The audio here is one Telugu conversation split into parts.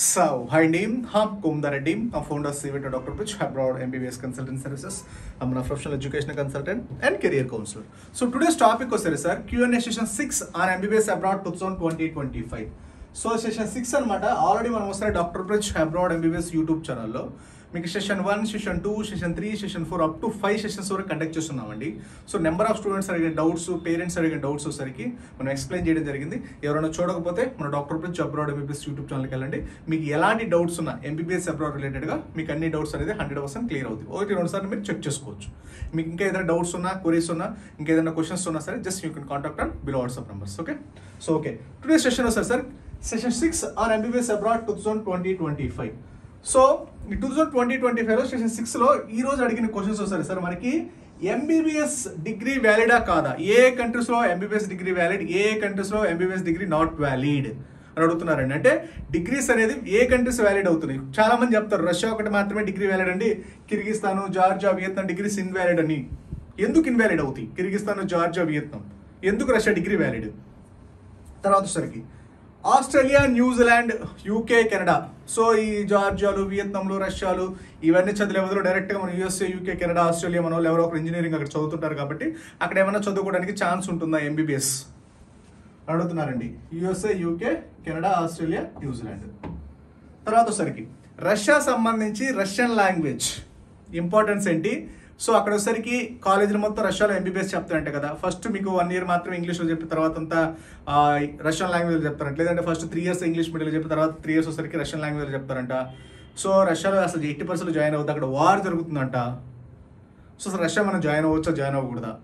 So, hi name, I'm Kumdar Reddy. I'm founder of CVT Dr. Pitch, abroad MBBS consultant services. I'm a professional educational consultant and career counselor. So today's topic was sir Q&A session 6 on MBBS abroad 2025. So session 6 anamata already మనం వస్తారు doctor bridge abroad MBBS YouTube ఛానల్లో మీకు session 1, session 2, session 3, session 4 up to 5 sessions వరకు కండక్ట్ చేస్తున్నామండి. సో నెంబర్ ఆఫ్ స్టూడెంట్స్ అడిగిన డౌట్స్, పేరెంట్స్ అడిగిన డౌట్స్ వచ్చేసరికి మనం ఎక్స్ప్లెయిన్ చేయడం జరిగింది. ఎవరైనా చూడకపోతే మన doctor bridge abroad MBBS YouTube ఛానల్కి వెళ్ళండి. మీకు ఎలాంటి డౌట్స్ ఉన్నా ఎంబీబీఎస్ అబ్రాడ్ రిలేటెడ్గా మీకు అన్ని డౌట్స్ అనేది 100% క్లియర్ అవుతుంది. 1-2 సార్లు మీరు చెక్ చేసుకోవచ్చు. మీకు ఇంకా ఏదైనా డౌట్స్ ఉన్నా, క్వరీస్ ఉన్నా, ఇంకా ఏదైనా క్వశ్చన్స్ ఉన్నా సరే just you can contact on below WhatsApp numbers. Okay, so okay today session వస్తారు sir session 6 on MBBS abroad 2025. So ఈ 2025లో సెషన్ 6లో ఈ రోజు అడిగిన క్వశ్చన్స్ వస్తాయి సార్ మనకి. ఎంబీబీఎస్ డిగ్రీ వ్యాలిడా కాదా, ఏ కంట్రీస్లో ఎంబీబీఎస్ డిగ్రీ వ్యాలిడ్, ఏ కంట్రీస్లో ఎంబీబీఎస్ డిగ్రీ నాట్ వ్యాలిడ్ అని అడుగుతున్నారండి. అంటే డిగ్రీస్ అనేది ఏ కంట్రీస్ వ్యాలిడ్ అవుతున్నాయి. చాలా మంది చెప్తారు రష్యా ఒకటి మాత్రమే డిగ్రీ వ్యాలిడ్ అండి, కిర్గిస్తాను, జార్జియా, వియత్నాం డిగ్రీస్ ఇన్వాలిడ్ అని. ఎందుకు ఇన్వాలిడ్ అవుతాయి కిర్గిస్తాను, జార్జియా, వియత్నాం? ఎందుకు రష్యా డిగ్రీ వ్యాలిడ్? తర్వాత సరికి Australia, New Zealand, UK, Canada. So ఈ జార్జియాలు, వియత్నాంలు, రష్యాలు ఇవన్నీ చదివే బదులు డైరెక్ట్గా మనం యూఎస్ఏ, యూకే, కెనడా, ఆస్ట్రేలియా మన వాళ్ళు ఎవరో ఒకరు ఇంజనీరింగ్ అక్కడ చదువుతుంటారు కాబట్టి అక్కడ ఏమైనా చదువుకోవడానికి ఛాన్స్ ఉంటుందా ఎంబీబీఎస్ అడుగుతున్నారండి. USA, UK, Canada, Australia, New Zealand. తర్వాత సరికి రష్యా సంబంధించి రష్యన్ లాంగ్వేజ్ ఇంపార్టెన్స్ ఏంటి? సో అక్కడ వచ్చేసరికి కాలేజీలు మొత్తం రష్యాలో ఎంబీబీఎస్ చెప్తారంట కదా. ఫస్ట్ మీకు 1 year మాత్రం ఇంగ్లీష్లో చెప్పిన తర్వాత అంతా రష్యన్ లాంగ్వేజ్ చెప్తారంట. లేదంటే ఫస్ట్ 3 years ఇంగ్లీష్ మీడియంలో చెప్పిన తర్వాత 3 years వచ్చేసరికి రష్యన్ లాంగ్వేజ్ చెప్తారంట. సో రష్యాలో అసలు 80% జాయిన్ అవుతుంది. అక్కడ వార్ జరుగుతుందంట. సో అసలు రష్యా మనం జాయిన్ అవ్వచ్చా, జాయిన్ అవ్వకూడదా?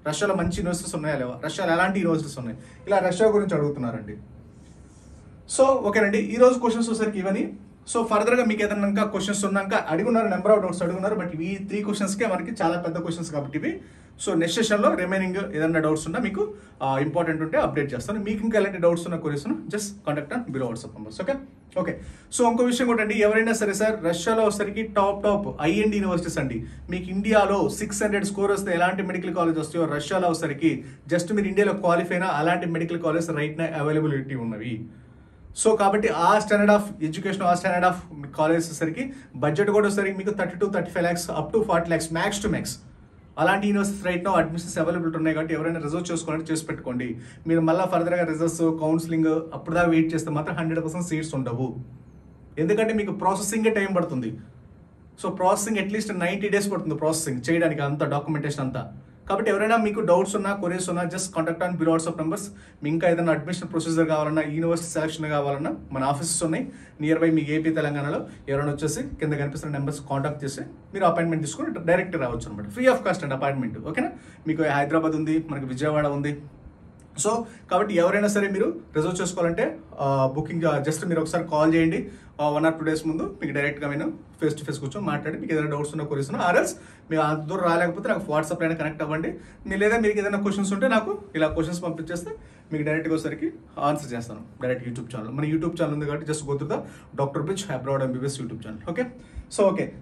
రష్యాలో మంచి యూనివర్సిటీస్ ఉన్నాయా లేవా, రష్యాలో ఎలాంటి యూనివర్సిటీస్ ఉన్నాయి, ఇలా రష్యా గురించి అడుగుతున్నారండి. సో ఓకేనండి, ఈరోజు క్వశ్చన్స్ వచ్చేసరికి ఇవన్నీ. సో ఫర్దర్గా మీకు ఏదైనా ఇంకా క్వశ్చన్స్ ఉన్నాక అడుగున్నారు, నెంబర్ ఆఫ్ డౌట్స్ అడుగున్నారు. బట్ ఈ 3 క్వశ్చన్స్కే మనకి చాలా పెద్ద క్వశ్చన్స్ కాబట్టి ఇవి. సో నెక్స్ట్ సెషన్లో రిమైనింగ్ ఏదైనా డౌట్స్ ఉన్నా మీకు ఇంపార్టెంట్ ఉంటే అప్డేట్ చేస్తాను. మీకు ఇంకా ఎలాంటి డౌట్స్ ఉన్నా queries just contact on below WhatsApp numbers. Okay. So ఇంకో విషయం కూడా అండి, ఎవరైనా సరే సార్ రష్యాలో వచ్చేసరికి టాప్ ఐఎండి యూనివర్సిటీస్ అండి. మీకు ఇండియాలో 600 స్కోర్ వస్తే ఎలాంటి మెడికల్ కాలేజ్ వస్తాయో రష్యాలో వచ్చేసరికి జస్ట్ మీరు ఇండియాలో క్వాలిఫై అయినా అలాంటి మెడికల్ కాలేజ్ రైట్ నా అవైలబిలిటీ ఉన్నవి. సో కాబట్టి ఆ స్టాండర్డ్ ఆఫ్ ఎడ్యుకేషన్, ఆ స్టాండర్డ్ ఆఫ్ కాలేజ్ వచ్చేసరికి బడ్జెట్ కూడా వచ్చేసరికి మీకు 30-35 lakhs up to 40 lakhs max to max అలాంటి universities right no admissions availability ఉన్నాయి. కాబట్టి ఎవరైనా రిజర్వ్ చేసుకోవాలంటే చేసి పెట్టుకోండి. మీరు మళ్ళీ ఫర్దర్గా రిజల్ట్స్, కౌన్సిలింగ్ అప్పుడు దాకా వెయిట్ చేస్తే మాత్రం 100% సీట్స్ ఉండవు. ఎందుకంటే మీకు ప్రాసెసింగే టైం పడుతుంది. సో ప్రాసెసింగ్ అట్లీస్ట్ 90 days పడుతుంది ప్రాసెసింగ్ చేయడానికి, అంత డాక్యుమెంటేషన్ అంతా. కాబట్టి ఎవరైనా మీకు డౌట్స్ ఉన్నా, క్వరీస్ ఉన్నా just contact on below WhatsApp numbers. మీ ఇంకా ఏదైనా అడ్మిషన్ ప్రొసీజర్ కావాలన్నా, యూనివర్సిటీ సెలక్షన్ కావాలన్నా మన ఆఫీసెస్ ఉన్నాయి నియర్ బై మీకు ఏపీ, తెలంగాణలో. ఎవరైనా వచ్చేసి కింద కనిపిస్తున్న నెంబర్స్ కాంటాక్ట్ చేసి మీరు అపాయింట్మెంట్ తీసుకుని డైరెక్ట్ రావచ్చు అనమాట. ఫ్రీ ఆఫ్ కాస్ట్ అండి అపాయింట్మెంట్. ఓకేనా? మీకు హైదరాబాద్ ఉంది, మనకి విజయవాడ ఉంది. సో కాబట్టి ఎవరైనా సరే మీరు రిజర్వ్ చేసుకోవాలంటే బుకింగ్ జస్ట్ మీరు ఒకసారి కాల్ చేయండి. 1 or 2 days ముందు మీకు డైరెక్ట్గా నేను ఫేస్ టు ఫేస్ కూర్చొని మాట్లాడి మీకు ఏదైనా డౌట్స్ ఉన్నా, క్వరీస్ ఉన్నా, ఆర్ఎల్స్ మీరు అంత దూరం రాలేకపోతే నాకు వాట్సాప్ అయినా కనెక్ట్ అవ్వండి. మీరు లేదా మీకు ఏదైనా క్వశ్చన్స్ ఉంటే నాకు ఇలా క్వశ్చన్స్ పంపించేస్తే మీకు డైరెక్ట్గా వచ్చేసరికి ఆన్సర్ చేస్తాను డైరెక్ట్ యూట్యూబ్ ఛానల్. మన యూట్యూబ్ ఛానల్ ఉంది కాబట్టి just go through the doctor bridge abroad MBBS YouTube channel. Okay.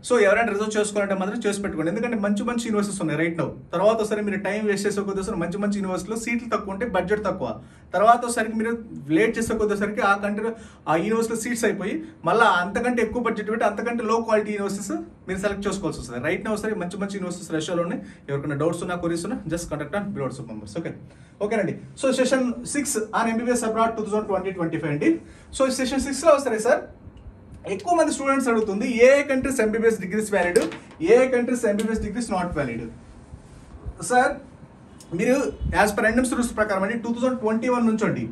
So ఎవరైనా రిజర్వ్ చేసుకోవాలంటే మాత్రం చేసి పెట్టుకోండి. ఎందుకంటే మంచి యూనివర్సిటీస్ ఉన్నాయి రైట్ నౌ. తర్వాత ఒకసారి మీరు టైం వేస్ట్ చేసే కొద్దిసారి మంచి యూనివర్సిటీలో సీట్లు తక్కువ ఉంటే బడ్జెట్ తక్కువ. తర్వాత ఒకసారికి మీరు లేట్ చేసే కొద్దిసరికి ఆ కంట్రీ ఆ యూనివర్సిటీలో సీట్స్ అయిపోయి మళ్ళీ అంతకంటే ఎక్కువ బడ్జెట్ పెట్టి అంతకంటే లో క్వాలిటీ యూనివర్సిటీస్ మీరు సెలెక్ట్ చేసుకోవాల్సి వస్తుంది. రైట్ నౌ ఒకసారి మంచి యూనివర్సిటీస్ రష్యాలో ఉన్నాయి. ఎవరికైనా డౌట్స్ ఉన్నా, క్వరీస్ ఉన్నా just contact on below WhatsApp numbers. ఓకేనండి. So session 6 on MBBS abroad 2025 అండి. సో సెషన్ 6లో వస్తాయి సార్ ఎక్కువ మంది స్టూడెంట్స్ అడుగుతుంది ఏ కంట్రీస్ ఎంబీబీఎస్ డిగ్రీస్ వ్యాలిడ్, ఏ countries MBBS degrees not valid. Sir మీరు యాజ్ పర్ ఎన్ఎంసీ రూల్స్ ప్రకారం అండి 2021 నుంచి అండి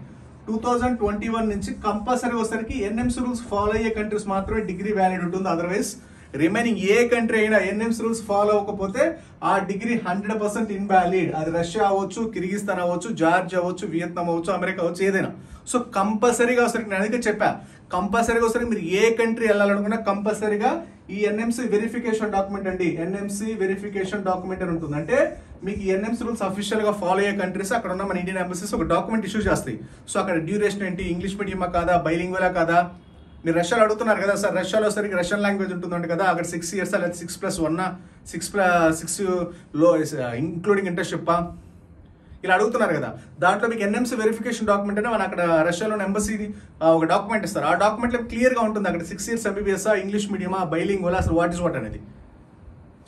2021 నుంచి కంపల్సరీ వచ్చేసరికి ఎన్ఎంసీ రూల్స్ ఫాలో అయ్యే కంట్రీస్ మాత్రమే డిగ్రీ వ్యాలిడ్ ఉంటుంది. అదర్వైజ్ రిమైనింగ్ ఏ కంట్రీ అయినా ఎన్ఎంసీ రూల్స్ ఫాలో అవ్వకపోతే ఆ డిగ్రీ 100% ఇన్వాలిడ్. అది రష్యా అవ్వచ్చు, కిర్గిస్తాన్ అవ్వచ్చు, జార్జియా అవ్వచ్చు, వియత్నాం అవ్వచ్చు, అమెరికా అవ్వచ్చు, ఏదైనా. సో కంపల్సరీగా వస్తారు. నేను అందుకే చెప్పా కంపల్సరీగా వస్తారు. మీరు ఏ కంట్రీ వెళ్ళాలనుకున్నా కంపల్సరీగా ఈ ఎన్ఎంసీ వెరిఫికేషన్ డాక్యుమెంట్ అండి, ఎన్ఎంసీ వెరిఫికేషన్ డాక్యుమెంట్ అని ఉంటుంది. అంటే మీకు ఈ ఎన్ఎంసీ రూల్స్ అఫీషియల్ గా ఫాలో అయ్యే కంట్రీస్ అక్కడ ఉన్న మన ఇండియన్ ఎంబసీస్ ఒక డాక్యుమెంట్ ఇష్యూ చేస్తాయి. సో అక్కడ డ్యూరేషన్ ఏంటి, ఇంగ్లీష్ మీడియమా కాదా, బైలింగ్వలా కాదా. మీరు రష్యాలో అడుగుతున్నారు కదా సార్, రష్యాలో సరికి రష్యన్ లాంగ్వేజ్ ఉంటుందంట కదా, అక్కడ 6 years లేదా 6+1 6 లో ఇంక్లూడింగ్ ఇంటర్న్షిప్పా, ఇలా అడుగుతున్నారు కదా. దాంట్లో మీకు ఎన్ఎంసీ వెరిఫికేషన్ డాక్యుమెంట్ అని మన అక్కడ రష్యాలో ఎంబసీ ఒక డాక్యుమెంట్ ఇస్తారు. ఆ డాక్యుమెంట్లో క్లియర్గా ఉంటుంది అక్కడ 6 years MBBS ఇంగ్లీష్ మీడియమా బైలింగ్వల్ అసలు వాట్ ఇస్ వాట్ అనేది.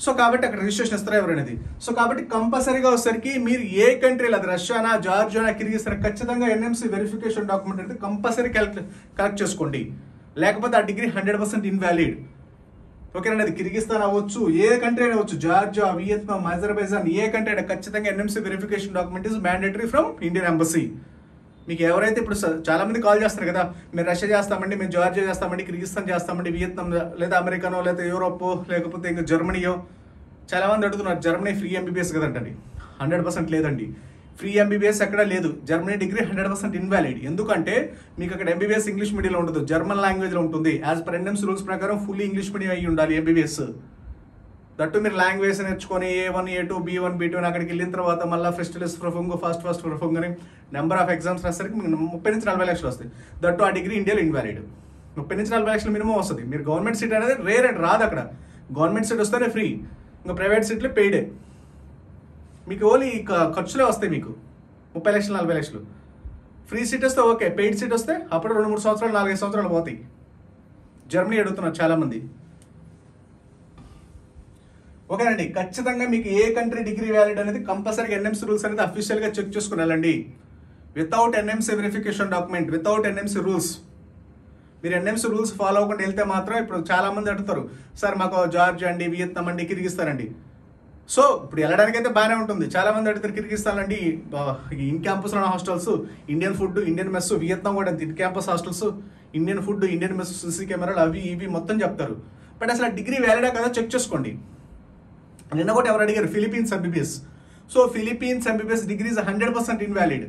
సో కాబట్టి అక్కడ రిజిస్ట్రేషన్ ఇస్తారా ఎవరనేది. సో కాబట్టి కంపల్సరీగా వచ్చేసరికి మీరు ఏ కంట్రీలో అది రష్యానా, జార్జియానా, కిర్గిస్తానా ఖచ్చితంగా ఎన్ఎంసీ వెరిఫికేషన్ డాక్యుమెంట్ అనేది కంపల్సరీ కలెక్ట్ చేసుకోండి. లేకపోతే ఆ డిగ్రీ 100% ఇన్వాలిడ్. ఓకేనండి. అది కిర్గిస్తాన్ అవ్వచ్చు, ఏ కంట్రీ అయినా అవ్వచ్చు, జార్జియా, వియత్నాం, అజర్బైజాన్, ఏ కంట్రీ అయినా ఖచ్చితంగా NMC verification document is mandatory from Indian embassy. మీకు ఎవరైతే ఇప్పుడు చాలా మంది కాల్ చేస్తారు కదా, మేము రష్యా చేస్తామండి, మేము జార్జియా చేస్తామండి, కిర్గిస్తాన్ చేస్తామండి, వియత్నాం లేదా అమెరికానో లేదా యూరోప్ లేకపోతే ఇంకా జర్మనీయో చాలా మంది అడుగుతున్నారు. Germany free MBBS కదంటండి. 100% లేదండి. ఫ్రీ ఎంబీబీఎస్ ఎక్కడ లేదు. Germany degree 100% invalid. ఎందుకంటే మీకు అక్కడ ఎంబీబీఎస్ ఇంగ్లీష్ మీడియంలో ఉంటుంది, జర్మన్ లాంగ్వేజ్లో ఉంటుంది. యాజ్ పర్ ఎన్ఎంసీ రూల్స్ ప్రకారం ఫుల్లీ ఇంగ్లీష్ మీడియం అయ్యి ఉండాలి ఎంబీబీఎస్. దట్టు మీరు లాంగ్వేజ్ నేర్చుకొని A1, A2, B1, B2 అని అక్కడికి వెళ్ళిన తర్వాత మళ్ళీ ఫెస్టివల్స్ ప్రొఫంగ్, ఫస్ట్ ప్రొఫంగ్ అని నెంబర్ ఆఫ్ ఎగ్జామ్స్ రాసరికి మీకు 30-40 లక్షలు వస్తాయి. దట్టు ఆ డిగ్రీ ఇండియాలో ఇన్వాలిడ్. 30-40 లక్షలు మినిమం వస్తుంది. మీరు గవర్నమెంట్ సీట్ అనేది రేర్ అండ్ రాదు అక్కడ. గవర్నమెంట్ సీట్ వస్తేనే ఫ్రీ, ఇంకా ప్రైవేట్ సీట్లు పెయిడే. మీకు ఓన్లీ ఖర్చులే వస్తాయి. మీకు 30 లక్షలు 40 లక్షలు. ఫ్రీ సీట్ వస్తే ఓకే, పెయిడ్ సీట్ వస్తే అప్పుడు 2-3 సంవత్సరాలు 4-5 సంవత్సరాలు పోతాయి. జర్మనీ అడుగుతున్నారు చాలా మంది. ఓకేనండి. ఖచ్చితంగా మీకు ఏ కంట్రీ డిగ్రీ వ్యాలిడ్ అనేది కంపల్సరీగా ఎన్ఎంసీ రూల్స్ అనేది అఫీషియల్గా చెక్ చేసుకుని వెళ్ళండి. Without NMC verification document, without NMC rules. మీరు ఎన్ఎంసీ రూల్స్ ఫాలో అవ్వకుండా వెళ్తే మాత్రం ఇప్పుడు చాలా మంది అడుగుతారు, సార్ మాకు జార్జియా అండి, వియత్నాం అండి, కిర్గిస్తానండి. సో ఇప్పుడు వెళ్ళడానికి అయితే బాగానే ఉంటుంది. చాలా మంది అడుగుతారు కిర్గిస్తాన్ అండి, ఇన్ క్యాంపస్లో hostels, Indian food, Indian mess. Vietnam కూడా in campus hostels, Indian food, Indian mess, CC కెమెరాలు అవి ఇవి మొత్తం చెప్తారు. బట్ అసలు డిగ్రీ వ్యాలిడా కదా చెక్ చేసుకోండి. నిన్న కూడా ఎవరు అడిగారు, Philippines MBBS. So Philippines MBBS degree is 100% invalid.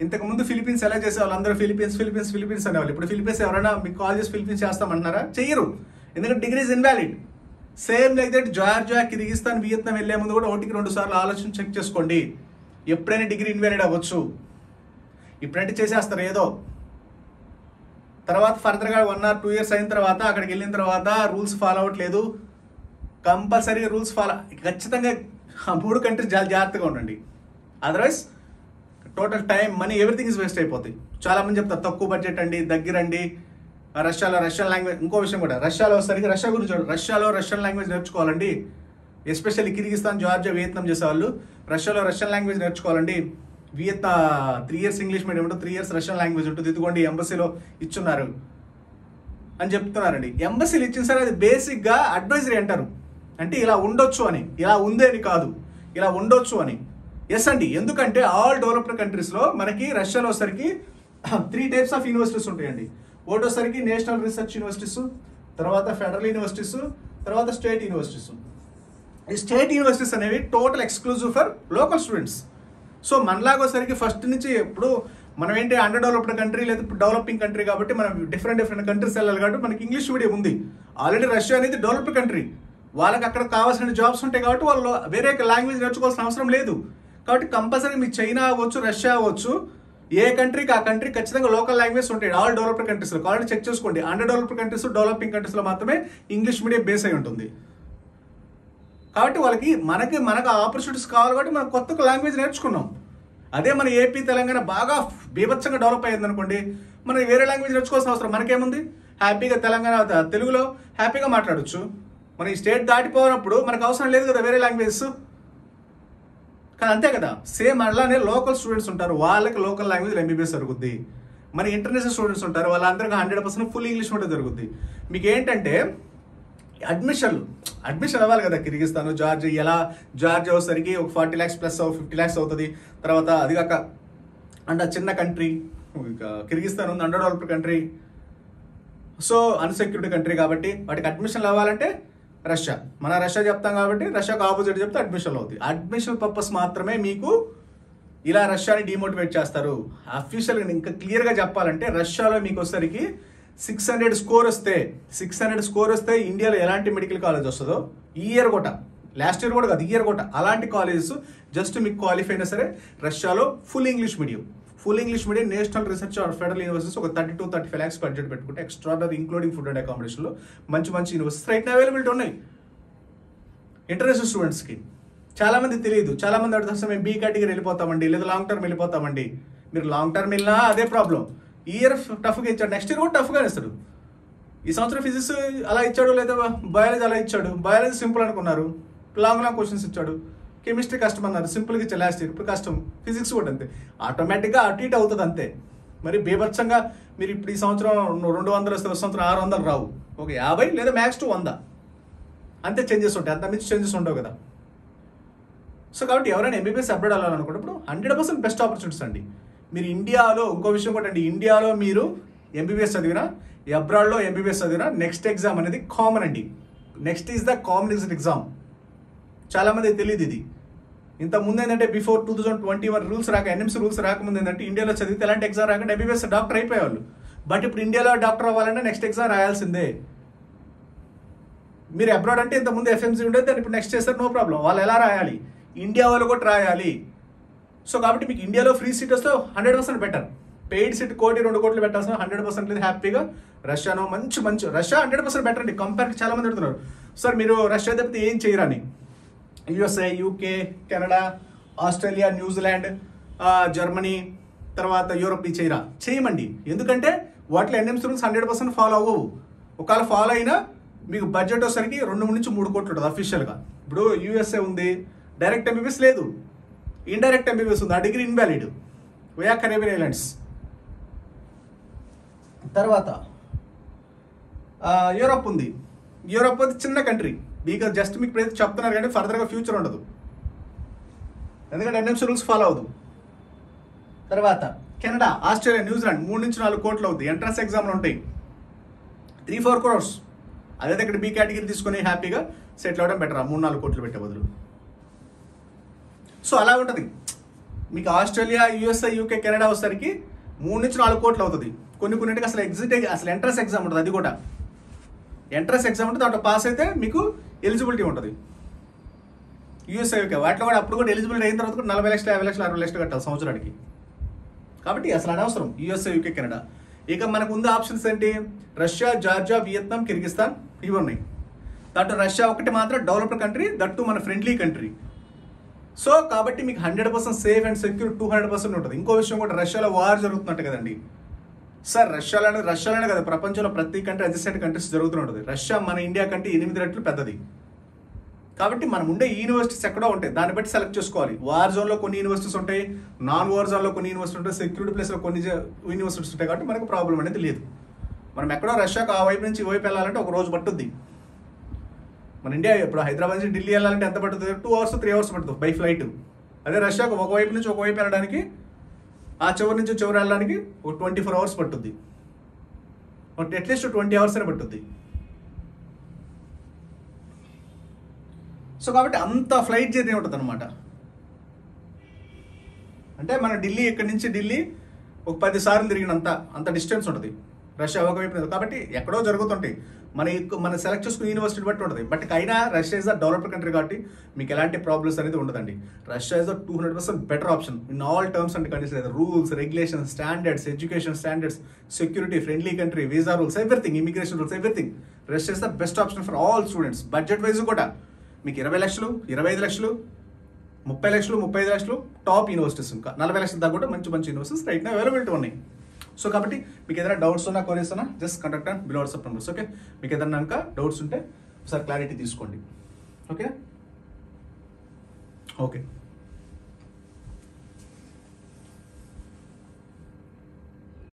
ఇంతకుముందు ఫిలిపీన్స్ ఎలా చేసేవాళ్ళు, అందరూ ఫిలిపీన్స్ అనేవాళ్ళు. ఇప్పుడు ఫిలిపీన్స్ ఎవరైనా మీకు కాల్ చేసి ఫిలిపీన్స్ చేస్తామంటున్నారా? చెయ్యరు, ఎందుకంటే degree is invalid. Same like that Georgia, Kyrgyzstan, Vietnam వెళ్ళే ముందు కూడా 1-2 సార్లు ఆలోచన చెక్ చేసుకోండి. ఎప్పుడైనా డిగ్రీ ఇన్వాలిడ్ అవ్వచ్చు. ఇప్పుడంటే చేసేస్తారు ఏదో, తర్వాత ఫర్దర్గా 1 or 2 years అయిన తర్వాత అక్కడికి వెళ్ళిన తర్వాత రూల్స్ ఫాలో అవ్వట్లేదు. కంపల్సరీగా రూల్స్ ఫాలో ఖచ్చితంగా 3 కంట్రీస్ జాగ్రత్తగా ఉండండి. Otherwise total time, money, everything is waste అయిపోతాయి. చాలా మంది చెప్తారు తక్కువ బడ్జెట్ అండి, దగ్గరండి, రష్యన్ లాంగ్వేజ్. ఇంకో విషయం కూడా, రష్యాలో సరిగ్గా రష్యా గురించి రష్యాలో రష్యన్ లాంగ్వేజ్ నేర్చుకోవాలండి. ఎస్పెషల్లీ కిర్గిస్తాన్, జార్జియా, వియత్నాం చేసేవాళ్ళు రష్యాలో రష్యన్ లాంగ్వేజ్ నేర్చుకోవాలండి. 3 years ఇంగ్లీష్ మీడియం ఉంటుంది, 3 years రష్యన్ లాంగ్వేజ్ ఉంటుంది. ఇదిగోండి ఎంబసీలో ఇచ్చున్నారు అని చెప్తున్నారండి. ఎంబసీలు ఇచ్చిన సరే అది బేసిక్గా అడ్వైజరీ అంటారు. అంటే ఇలా ఉండొచ్చు అని, ఇలా ఉంది అని కాదు, ఇలా ఉండొచ్చు అని. ఎస్ అండి. ఎందుకంటే ఆల్ డెవలప్డ్ కంట్రీస్లో మనకి రష్యాలో వచ్చరికి 3 types ఆఫ్ యూనివర్సిటీస్ ఉంటాయండి. ఒకటి వచ్చరికి నేషనల్ రీసెర్చ్ యూనివర్సిటీస్, తర్వాత ఫెడరల్ యూనివర్సిటీస్, తర్వాత స్టేట్ యూనివర్సిటీస్. ఈ స్టేట్ యూనివర్సిటీస్ అనేవి total exclusive for local students. So మనలాగా వచ్చరికి ఫస్ట్ నుంచి ఎప్పుడు మనం ఏంటి అండర్ డెవలప్డ్ కంట్రీ లేదా డెవలపింగ్ కంట్రీ కాబట్టి మనం డిఫరెంట్ కంట్రీస్ వెళ్ళాలి కాబట్టి మనకి ఇంగ్లీష్ మీడియం ఉంది. ఆల్రెడీ రష్యా అనేది డెవలప్డ్ కంట్రీ, వాళ్ళకి అక్కడ కావాల్సిన జాబ్స్ ఉంటాయి కాబట్టి వాళ్ళు వేరే లాంగ్వేజ్ నేర్చుకోవాల్సిన అవసరం లేదు. కాబట్టి కంపల్సరీ మీ చైనా అవ్వచ్చు, రష్యా అవ్వచ్చు, ఏ కంట్రీకి ఆ కంట్రీ ఖచ్చితంగా లోకల్ లాంగ్వేజ్ ఉంటాయి. ఆల్ డెవలప్డ్ కంట్రీస్లో ఆల్రెడీ చెక్ చేసుకోండి. అండర్ డెవలప్డ్ కంట్రీస్, డెవలపింగ్ కంట్రీస్లో మాత్రమే ఇంగ్లీష్ మీడియం బేస్ అయి ఉంటుంది. కాబట్టి వాళ్ళకి మనకు ఆపర్చునిటీస్ కావాలి కాబట్టి మనం కొత్త లాంగ్వేజ్ నేర్చుకున్నాం. అదే మన ఏపీ, తెలంగాణ బాగా బీభత్సంగా డెవలప్ అయ్యింది అనుకోండి, మనం వేరే లాంగ్వేజ్ నేర్చుకోవాల్సిన అవసరం మనకేముంది. హ్యాపీగా తెలంగాణ తెలుగులో హ్యాపీగా మాట్లాడచ్చు. మన ఈ స్టేట్ దాటిపోయినప్పుడు మనకు అవసరం లేదు కదా వేరే లాంగ్వేజెస్. కానీ అంతే కదా, సేమ్ అలానే లోకల్ స్టూడెంట్స్ ఉంటారు, వాళ్ళకి లోకల్ లాంగ్వేజ్ ఎంబీబీఎస్ జరుగుద్ది. మన ఇంటర్నేషనల్ స్టూడెంట్స్ ఉంటారు, వాళ్ళందరికీ 100% ఫుల్ ఇంగ్లీష్ ఉంటే జరుగుద్ది. మీకు ఏంటంటే అడ్మిషన్ అవ్వాలి కదా. కిర్గిస్తాన్, జార్జియా వచ్చేసరికి ఒక 40 lakhs ప్లస్ 50 lakhs అవుతుంది. తర్వాత అది కాక అంటే చిన్న కంట్రీ కిర్గిస్తాన్ ఉంది, under developed country, so unsecured country కాబట్టి వాటికి అడ్మిషన్లు అవ్వాలంటే మన రష్యా చెప్తాం కాబట్టి రష్యాకు ఆపోజిట్ చెప్తే అడ్మిషన్లు అవుతాయి. అడ్మిషన్ పర్పస్ మాత్రమే మీకు ఇలా రష్యాని డిమోటివేట్ చేస్తారు. అఫీషియల్గా ఇంకా క్లియర్గా చెప్పాలంటే రష్యాలో మీకు వచ్చేసరికి 600 స్కోర్ వస్తే ఇండియాలో ఎలాంటి మెడికల్ కాలేజ్ వస్తుందో ఈ ఇయర్ కూడా, లాస్ట్ ఇయర్ కూడా కాదు, ఈ ఇయర్ కూడా అలాంటి కాలేజెస్ జస్ట్ మీకు క్వాలిఫై అయినా సరే రష్యాలో full English medium national research or federal universities ఒక 32-35 lakhs బడ్జెట్ పెట్టుకుంటే ఎక్స్ట్రాడనరీ ఇంక్లూడింగ్ ఫుడ్ అండ్ అకామిడేషన్లో మంచి యూనివర్సిటీస్ రైట్ అవైలబిలిటీ ఉన్నాయి ఇంటర్నేషనల్ స్టూడెంట్స్కి. చాలా మంది తెలియదు. చాలా మంది అడుగుతారు మేము బీ కేటగిరీ వెళ్ళిపోతామండి, లేదా లాంగ్ టర్మ్ వెళ్ళిపోతామండి. మీరు లాంగ్ టర్మ్ వెళ్ళినా అదే ప్రాబ్లం. ఈ ఇయర్ టఫ్గా ఇచ్చాడు, నెక్స్ట్ ఇయర్ కూడా టఫ్గా ఇస్తాడు. ఈ సంవత్సరం ఫిజిక్స్ అలా ఇచ్చాడు, లేదా బయాలజీ అలా ఇచ్చాడు. బయాలజీ సింపుల్ అనుకున్నారు, లాంగ్ క్వశ్చన్స్ ఇచ్చాడు. కెమిస్ట్రీ కష్టం అన్నారు, సింపుల్గా ఇచ్చాడు లాస్ట్ ఇయర్, ఇప్పుడు కష్టం. ఫిజిక్స్ కూడా అంతే, ఆటోమేటిక్గా అటు ఇటు అవుతుంది అంతే. మరి బీభత్సంగా మీరు ఇప్పుడు ఈ సంవత్సరం 200 వస్తే సంవత్సరం 600 రావు. ఒక 50 లేదా మ్యాక్స్ టు 100 అంతే చేంజెస్ ఉంటాయి, అంత మించి చేంజెస్ ఉండవు కదా. సో కాబట్టి ఎవరైనా ఎంబీబీఎస్ అప్డేట్ అవ్వాలనుకున్నప్పుడు 100% బెస్ట్ ఆపర్చునిటీస్ అండి. మీరు ఇండియాలో ఇంకో విషయం కూడా అండి, ఇండియాలో మీరు ఎంబీబీఎస్ చదివినా అబ్రాడ్లో ఎంబీబీఎస్ చదివినా నెక్స్ట్ ఎగ్జామ్ అనేది కామన్ అండి. Next is the combination exam. చాలామంది తెలియదు ఇది. ఇంతకుముందు ఏంటంటే బిఫోర్ 2021 రూల్స్ రాక, ఎన్ఎంసీ రూల్స్ రాకముందు ఏంటంటే ఇండియాలో చదివితే ఎలాంటి ఎగ్జామ్ రాకుండా ఎంబీబీఎస్ డాక్టర్ అయిపోయేవాళ్ళు. బట్ ఇప్పుడు ఇండియాలో డాక్టర్ అవ్వాలంటే నెక్స్ట్ ఎగ్జామ్ రాయాల్సిందే. మీరు అబ్రాడ్ అంటే ఇంతకుముందు ఎఫ్ఎంసీ ఉండేది, దాన్ని ఇప్పుడు నెక్స్ట్ చేస్తారు, నో ప్రాబ్లం. వాళ్ళు ఎలా రాయాలి, ఇండియా వాళ్ళు కూడా రాయాలి. సో కాబట్టి మీకు ఇండియాలో ఫ్రీ సీట్ వస్తే 100% బెటర్. పెయిడ్ సీట్ 1-2 కోట్లు పెట్టాల్సిన 100% లేదు. హ్యాపీగా రష్యాను మంచి రష్యా 100% బెటర్ అండి. కంపేర్ చాలా మంది అడుగుతున్నారు సార్ మీరు రష్యా తప్పితే ఏం చేయరని. USA, UK, Canada, Australia, New Zealand, Germany, తర్వాత యూరోప్ చేయరా? చేయమండి. ఎందుకంటే వాటిలో ఎన్ఎంసీ రూల్స్ 100% ఫాలో అవ్వవు. ఒకవేళ ఫాలో అయినా మీకు బడ్జెట్ వచ్చేసరికి 2-3 కోట్లు ఉంటుంది అఫీషియల్గా. ఇప్పుడు యూఎస్ఏ ఉంది, డైరెక్ట్ ఎంబీబీఎస్ లేదు, ఇండైరెక్ట్ ఎంబీబీఎస్ ఉంది, ఆ degree invalid. Via Caribbean islands. తర్వాత యూరోప్ ఉంది. యూరోప్ అది చిన్న కంట్రీ, మీకు జస్ట్ మీకు ఇప్పుడు చెప్తున్నారు కానీ ఫర్దర్గా ఫ్యూచర్ ఉండదు, ఎందుకంటే ఎన్ఎంసీ రూల్స్ ఫాలో అవ్వదు. తర్వాత కెనడా, ఆస్ట్రేలియా, న్యూజిలాండ్ 3-4 కోట్లు అవుతుంది. ఎంట్రన్స్ ఎగ్జామ్లు ఉంటాయి, 3-4 crores. అదే ఇక్కడ బీ కేటగిరీ తీసుకొని హ్యాపీగా సెటిల్ అవ్వడం బెటర్, 3-4 కోట్లు పెట్టే బదులు. సో అలా ఉంటుంది. మీకు ఆస్ట్రేలియా, యూఎస్ఏ, యూకే, కెనడా వచ్చేసరికి 3-4 కోట్లు అవుతుంది. కొన్నింటికి అసలు ఎంట్రన్స్ ఎగ్జామ్ ఉంటుంది. అది కూడా ఎంట్రన్స్ ఎగ్జామ్ ఉంటుంది, దాంట్లో పాస్ అయితే మీకు ఎలిజిబిలిటీ ఉంటుంది. యూఎస్ఏ, యూకే వాటిలో కూడా అప్పుడు కూడా ఎలిజిబిలిటీ అయిన తర్వాత కూడా 40 లక్షలు, 50 లక్షలు, 60 లక్షలు కట్టాలి సంవత్సరానికి. కాబట్టి అసలు అనవసరం యూఎస్ఏ, యూకే, కెనడా. ఇక మనకు ఉంది ఆప్షన్స్ ఏంటి? రష్యా, జార్జియా, వియత్నాం, కిర్గిస్తాన్, ఇవి ఉన్నాయి. దాంట్లో రష్యా ఒకటి మాత్రం డెవలప్డ్ కంట్రీ, దట్టు మన ఫ్రెండ్లీ కంట్రీ. సో కాబట్టి మీకు 100% సేఫ్ అండ్ సెక్యూర్ 200% ఉంటుంది. ఇంకో విషయం కూడా, రష్యాలో వార్ జరుగుతున్నట్టు కదండి సార్. రష్యాలోనే కదా, ప్రపంచంలో ప్రతి కంట్రీ అడ్జసెంట్ కంట్రీస్ జరుగుతుంటుంది. రష్యా మన ఇండియా కంటే 8 రెట్లు పెద్దది. కాబట్టి మనం ఉండే యూనివర్సిటీస్ ఎక్కడో ఉంటాయి, దాన్ని బట్టి సెలెక్ట్ చేసుకోవాలి. వార్ జోన్లో కొన్ని యూనివర్సిటీస్ ఉంటాయి, నాన్ వార్ జోన్లో కొన్ని యూనివర్సిటీ ఉంటాయి, సెక్యూరిటీ ప్లేస్లో కొన్ని యూనివర్సిటీస్ ఉంటాయి. కాబట్టి మనకు ప్రాబ్లం అనేది లేదు. మనం ఎక్కడో రష్యాకు ఆ వైపు నుంచి ఈ వైపు వెళ్ళాలంటే ఒక రోజు పట్టుద్ది. మన ఇండియా ఇప్పుడు హైదరాబాద్ నుంచి ఢిల్లీ వెళ్ళాలంటే ఎంత పడుతుంది? 2 hours 3 hours పడుతుంది బై ఫ్లైట్. అదే రష్యాకు ఒకవైపు నుంచి ఒకవైపు వెళ్ళడానికి, ఆ చివరి నుంచి చివరి వెళ్ళడానికి ఒక 24 hours పట్టుద్ది. అట్లీస్ట్ 20 hours అనే పట్టుద్ది. సో కాబట్టి అంత ఫ్లైట్ జర్నీ ఉంటుంది అనమాట. అంటే మన ఢిల్లీ, ఇక్కడి నుంచి ఢిల్లీ ఒక 10 సార్లు తిరిగినంత అంత డిస్టెన్స్ ఉంటుంది రష్యా ఒకవైపు. కాబట్టి ఎక్కడో జరుగుతుంటాయి, మన సెలెక్ట్ చేసుకున్న యూనివర్సిటీ బట్టి ఉంటుంది. బట్ అయినా Russia is the developed country కాబట్టి మీకు ఎలాంటి ప్రాబ్లమ్స్ అనేది ఉండదండి. Russia is the 200% better option in all terms and conditions. Rules, regulations, standards, education standards, security, friendly country, visa rules, everything, immigration rules, everything. Russia is the best option for all students. Budget wise కూడా మీకు 20 లక్షలు, 25 లక్షలు, 30 లక్షలు, 35 లక్షలు టాప్ యూనివర్సిటీస్, ఇంకా 40 లక్షల దాకా కూడా మంచి యూనివర్సిటీస్ రైట్ నా అవైలబిలిటీ ఉన్నాయి. సో కాబట్టి మీకు ఏదైనా డౌట్స్ ఉన్నా, క్వరీస్ ఉన్నా just contact and below WhatsApp numbers. Okay, మీకు ఏదైనా ఇంకా డౌట్స్ ఉంటే ఒకసారి క్లారిటీ తీసుకోండి. ఓకే.